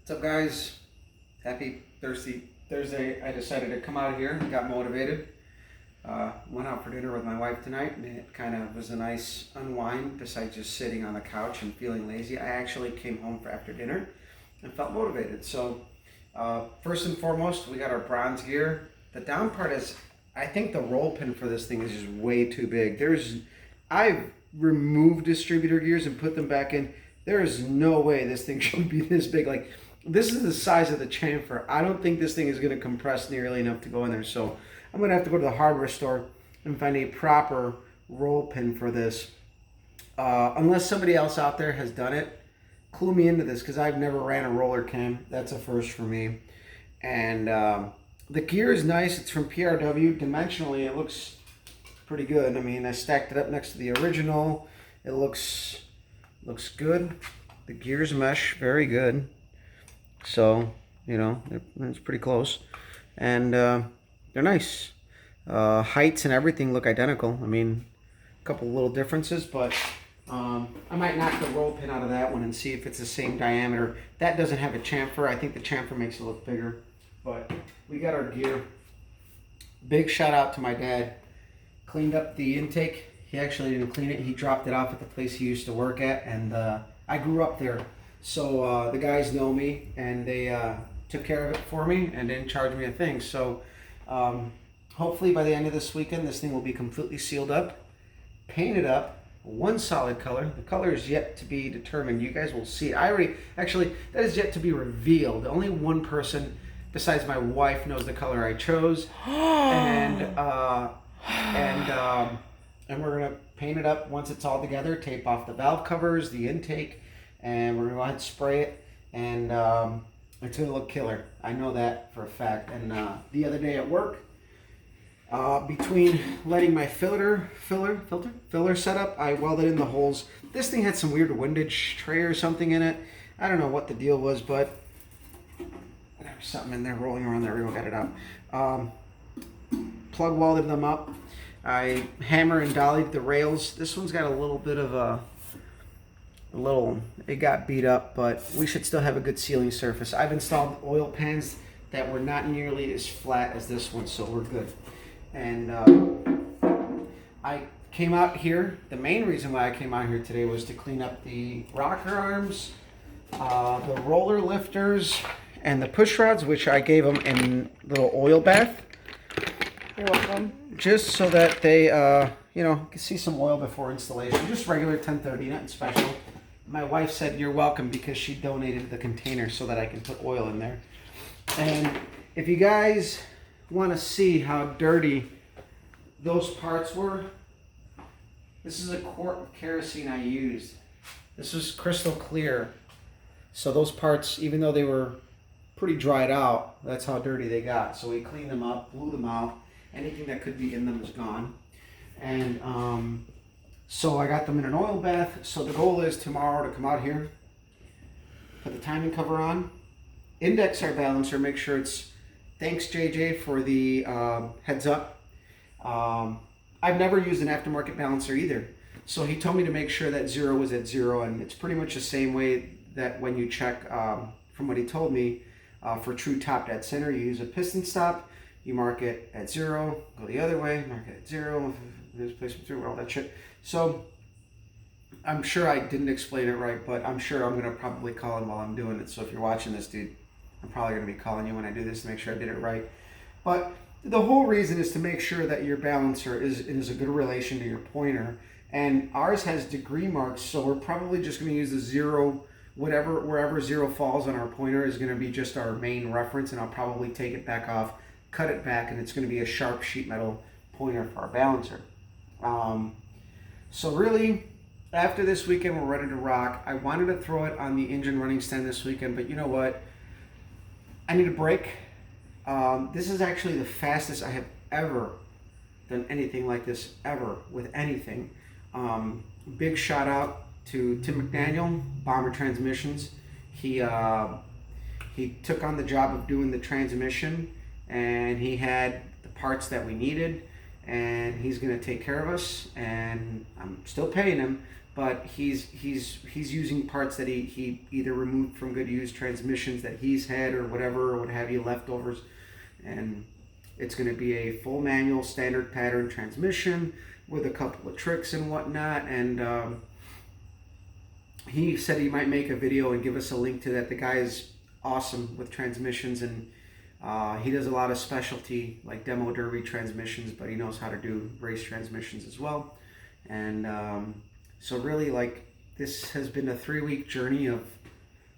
What's up, guys? Happy Thursday. I decided to come out here and got motivated. Went out for dinner with my wife tonight, and it kind of was a nice unwind besides just sitting on the couch and feeling lazy. I actually came home after dinner and felt motivated. So, first and foremost, we got our bronze gear. The down part is, I think the roll pin for this thing is just way too big. I've removed distributor gears and put them back in. There is no way this thing should be this big. Like, this is the size of the chamfer. I don't think this thing is going to compress nearly enough to go in there. So I'm going to have to go to the hardware store and find a proper roll pin for this. Unless somebody else out there has done it, clue me into this, because I've never ran a roller cam. That's a first for me. And the gear is nice. It's from PRW. Dimensionally, it looks pretty good. I mean, I stacked it up next to the original. It looks good. The gears mesh very good. So, you know, it's pretty close. And they're nice. Heights and everything look identical. I mean, a couple little differences, but I might knock the roll pin out of that one and see if it's the same diameter. That doesn't have a chamfer. I think the chamfer makes it look bigger. But we got our gear. Big shout out to my dad. Cleaned up the intake. He actually didn't clean it. He dropped it off at the place he used to work at, and I grew up there. So the guys know me, and they took care of it for me and didn't charge me a thing. So hopefully by the end of this weekend, this thing will be completely sealed up, painted up, one solid color. The color is yet to be determined. You guys will see. Actually, that is yet to be revealed. Only one person besides my wife knows the color I chose. And we're going to paint it up once it's all together, tape off the valve covers, the intake, and we're going to go ahead and spray it, and it's going to look killer. I know that for a fact. And the other day at work, between letting my filler set up, I welded in the holes. This thing had some weird windage tray or something in it. I don't know what the deal was, but there's something in there rolling around there. We got it out. Plug welded them up. I hammer and dollied the rails. This one's got a little bit of it got beat up, but we should still have a good sealing surface. I've installed oil pans that were not nearly as flat as this one, so we're good. And I came out here. The main reason why I came out here today was to clean up the rocker arms, the roller lifters, and the push rods, which I gave them in a little oil bath. You're welcome. Just so that they, can see some oil before installation. Just regular 1030, nothing special. My wife said you're welcome because she donated the container so that I can put oil in there. And if you guys want to see how dirty those parts were, this is a quart of kerosene I used. This was crystal clear. So those parts, even though they were pretty dried out, that's how dirty they got. So we cleaned them up, blew them out. Anything that could be in them is gone. And so I got them in an oil bath. So the goal is tomorrow to come out here, put the timing cover on, index our balancer, make sure it's, thanks JJ for the heads up. I've never used an aftermarket balancer either. So he told me to make sure that zero was at zero, and it's pretty much the same way that when you check, from what he told me, for true top dead center, you use a piston stop. You mark it at zero, go the other way, mark it at zero, there's placement through, all that shit. So I'm sure I didn't explain it right, but I'm sure I'm going to probably call him while I'm doing it. So if you're watching this, dude, I'm probably going to be calling you when I do this to make sure I did it right. But the whole reason is to make sure that your balancer is a good relation to your pointer. And ours has degree marks, so we're probably just going to use the zero, wherever zero falls on our pointer is going to be just our main reference, and I'll probably take it back off, cut it back, and it's going to be a sharp sheet metal pointer for our balancer. So really, after this weekend, we're ready to rock. I wanted to throw it on the engine running stand this weekend, but you know what? I need a break. This is actually the fastest I have ever done anything like this, ever, with anything. Big shout out to Tim McDaniel, Bomber Transmissions. He took on the job of doing the transmission, and he had the parts that we needed, and he's going to take care of us, and I'm still paying him, but he's using parts that he either removed from good used transmissions that he's had or whatever, or what have you, leftovers. And it's going to be a full manual standard pattern transmission with a couple of tricks and whatnot. And he said he might make a video and give us a link to that. The guy is awesome with transmissions, and he does a lot of specialty like demo derby transmissions, but he knows how to do race transmissions as well. And so really, like, this has been a 3-week journey of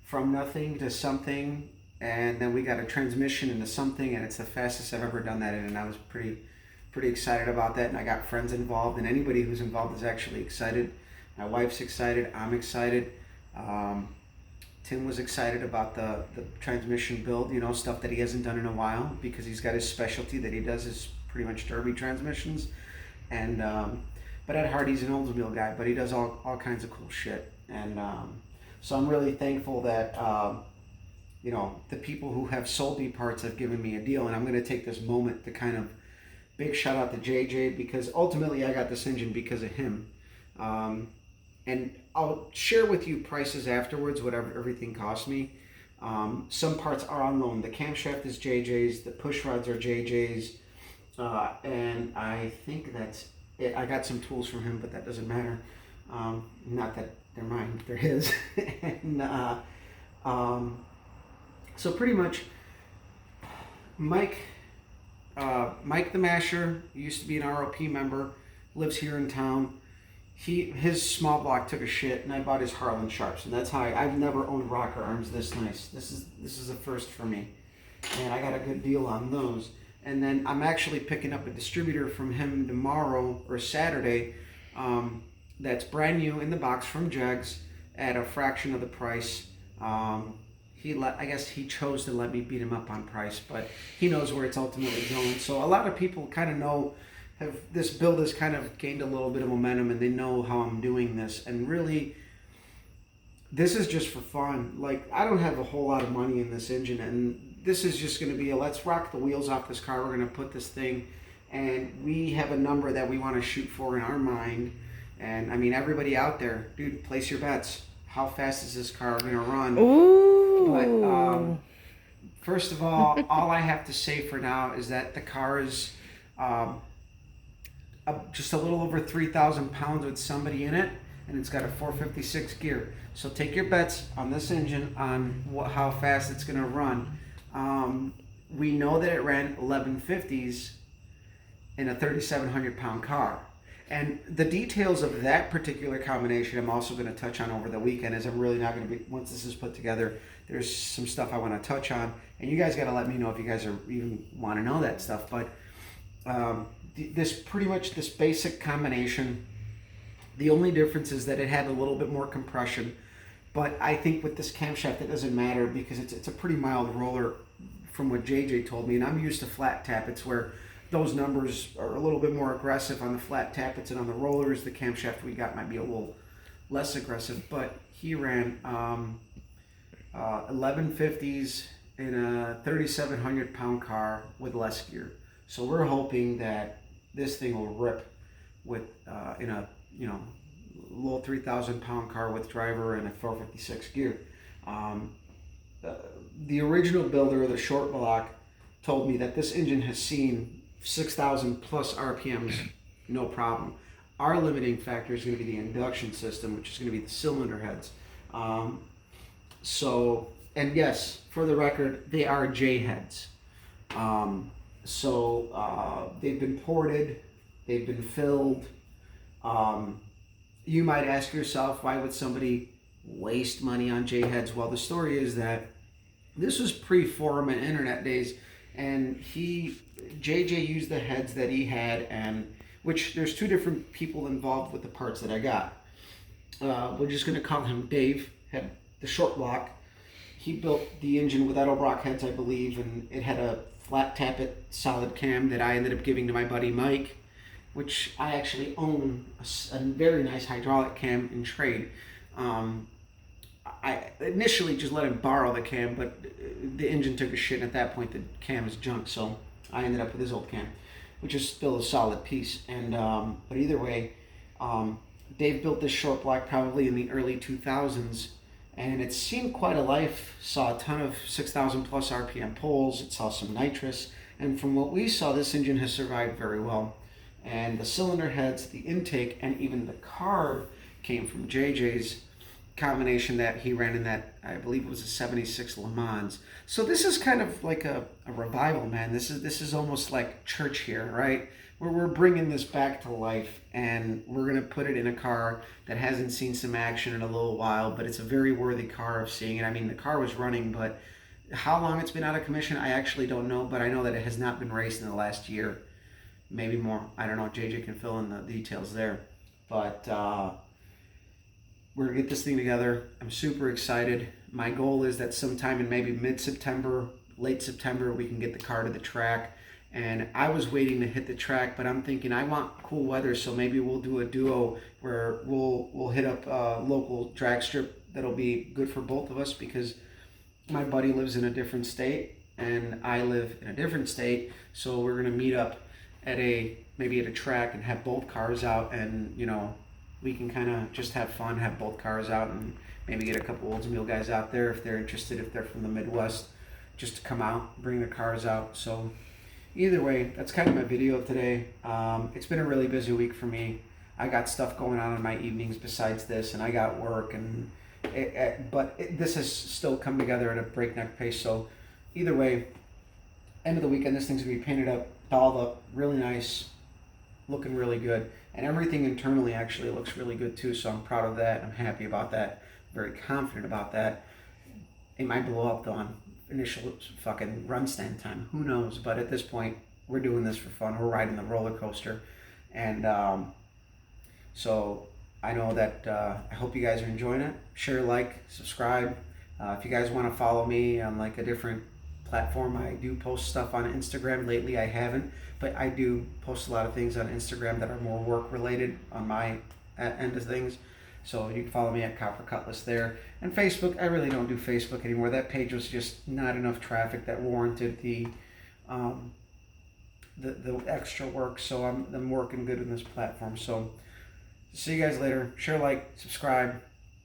from nothing to something, and then we got a transmission into something, and it's the fastest I've ever done that in, and I was pretty excited about that. And I got friends involved, and anybody who's involved is actually excited. My wife's excited, I'm excited. Tim was excited about the transmission build, you know, stuff that he hasn't done in a while, because he's got his specialty that he does is pretty much derby transmissions. And but at heart, he's an Oldsmobile guy, but he does all kinds of cool shit. And so I'm really thankful that you know, the people who have sold me parts have given me a deal. And I'm going to take this moment to kind of big shout out to JJ, because ultimately I got this engine because of him. And I'll share with you prices afterwards, whatever everything cost me. Some parts are on loan. The camshaft is JJ's, the push rods are JJ's, and I think that's it. I got some tools from him, but that doesn't matter. Not that they're mine, they're his. And so pretty much, Mike the Masher used to be an ROP member, lives here in town. His small block took a shit, and I bought his Harlan Sharps, and that's how I've never owned rocker arms this nice. This is a first for me, and I got a good deal on those. And then I'm actually picking up a distributor from him tomorrow or Saturday, that's brand new in the box from Jegs at a fraction of the price. I guess he chose to let me beat him up on price, but he knows where it's ultimately going. So a lot of people kind of know. This build has kind of gained a little bit of momentum, and they know how I'm doing this. And really, this is just for fun. Like, I don't have a whole lot of money in this engine, and this is just going to be a let's rock the wheels off this car. We're going to put this thing, and we have a number that we want to shoot for in our mind. And I mean, everybody out there, dude, place your bets. How fast is this car going to run? Ooh. But first of all I have to say for now is that the car is just a little over 3,000 pounds with somebody in it, and it's got a 456 gear. So take your bets on this engine on how fast it's going to run. We know that it ran 1150s in a 3,700 pound car. And the details of that particular combination I'm also going to touch on over the weekend, as I'm really not going to be, once this is put together, there's some stuff I want to touch on. And you guys got to let me know if you guys are even want to know that stuff. But this basic combination, the only difference is that it had a little bit more compression. But I think with this camshaft, it doesn't matter, because it's a pretty mild roller from what JJ told me. And I'm used to flat tappets where those numbers are a little bit more aggressive on the flat tappets, and on the rollers, the camshaft we got might be a little less aggressive. But he ran 1150s in a 3,700 pound car with less gear. So we're hoping that this thing will rip with in a little 3,000 pound car with driver and a 456 gear. The original builder of the short block told me that this engine has seen 6,000 plus RPMs, no problem. Our limiting factor is going to be the induction system, which is going to be the cylinder heads. And yes, for the record, they are J heads. They've been ported, they've been filled. You might ask yourself, why would somebody waste money on J heads? Well, the story is that this was pre-forum and internet days, and JJ used the heads that he had, and which there's two different people involved with the parts that I got. We're just going to call him Dave, had the short block. He built the engine with Edelbrock heads, I believe, and it had a flat tappet solid cam that I ended up giving to my buddy Mike, which I actually own a very nice hydraulic cam in trade. I initially just let him borrow the cam, but the engine took a shit, and at that point the cam is junk, so I ended up with his old cam, which is still a solid piece. And but either way, Dave built this short block probably in the early 2000s, and it's seen quite a life. Saw a ton of 6,000 plus RPM pulls. It saw some nitrous, and from what we saw, this engine has survived very well. And the cylinder heads, the intake, and even the carb came from JJ's combination that he ran in that, I believe it was a 76 Le Mans. So this is kind of like a revival, man. This is almost like church here, right? Where we're bringing this back to life, and we're going to put it in a car that hasn't seen some action in a little while, but it's a very worthy car of seeing it. I mean, the car was running, but how long it's been out of commission, I actually don't know, but I know that it has not been raced in the last year. Maybe more. I don't know. JJ can fill in the details there. But we're going to get this thing together. I'm super excited. My goal is that sometime in maybe mid-September, late September, we can get the car to the track. And I was waiting to hit the track, but I'm thinking I want cool weather, so maybe we'll do a duo where we'll hit up a local drag strip that'll be good for both of us, because my buddy lives in a different state and I live in a different state. So we're going to meet up at maybe at a track and have both cars out, and we can kind of just have fun, have both cars out, and maybe get a couple Oldsmobile guys out there if they're interested, if they're from the Midwest, just to come out, bring their cars out. So either way, that's kind of my video of today. It's been a really busy week for me. I got stuff going on in my evenings besides this, and I got work, and this has still come together at a breakneck pace. So either way, end of the weekend, this thing's gonna be painted up, dolled up, really nice, looking really good, and everything internally actually looks really good too. So I'm proud of that. I'm happy about that. Very confident about that. It might blow up though on initial fucking run stand time. Who knows? But at this point, we're doing this for fun. We're riding the roller coaster, and so I know that I hope you guys are enjoying it. Share, like, subscribe. If you guys want to follow me on like a different platform, I do post stuff on Instagram. Lately I haven't, but I do post a lot of things on Instagram that are more work related on my end of things. So you can follow me at Copper Cutlass there. And Facebook, I really don't do Facebook anymore. That page was just not enough traffic that warranted the extra work. So I'm working good on this platform. So see you guys later. Share, like, subscribe.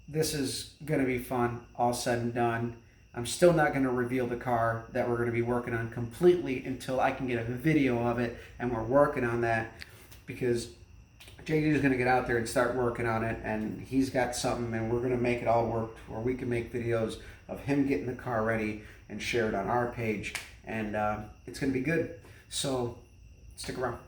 This is gonna be fun, all said and done. I'm still not going to reveal the car that we're going to be working on completely until I can get a video of it, and we're working on that, because JJ is going to get out there and start working on it, and he's got something, and we're going to make it all work where we can make videos of him getting the car ready and share it on our page, and it's going to be good. So stick around.